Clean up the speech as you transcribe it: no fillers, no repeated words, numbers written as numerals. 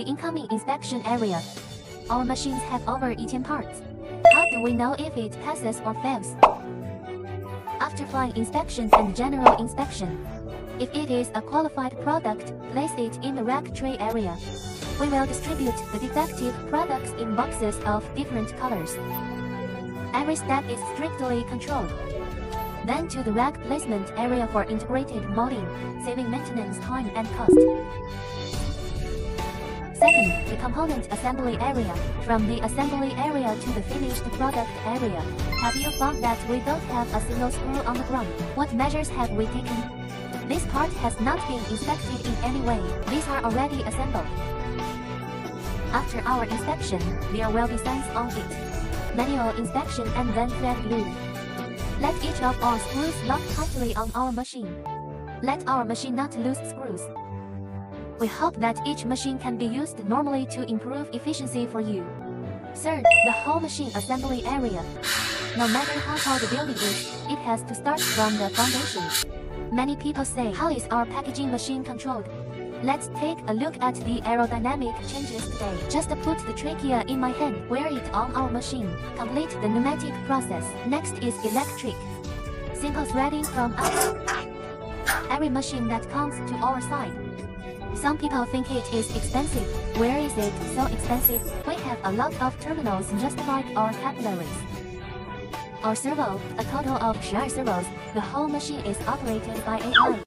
the incoming inspection area. Our machines have over 10 parts. How do we know if it passes or fails? After flying inspection and general inspection, if it is a qualified product, place it in the rack tray area. We will distribute the defective products in boxes of different colors. Every step is strictly controlled. Then to the rack placement area for integrated molding, saving maintenance time and cost. Second, the component assembly area. From the assembly area to the finished product area. Have you found that we don't have a single screw on the ground? What measures have we taken? This part has not been inspected in any way. These are already assembled. After our inspection, there will be signs on it. Manual inspection and then thread glue. Let each of our screws lock tightly on our machine. Let our machine not lose screws. We hope that each machine can be used normally to improve efficiency for you. Third, the whole machine assembly area. No matter how tall the building is, it has to start from the foundation. Many people say, how is our packaging machine controlled? Let's take a look at the aerodynamic changes today. Just put the trachea in my hand, wear it on our machine. Complete the pneumatic process. Next is electric. Simple threading from us. Every machine that comes to our side. Some people think it is expensive. Where is it so expensive? We have a lot of terminals just like our capillaries. Our servo, a total of 12 servos, the whole machine is operated by AI.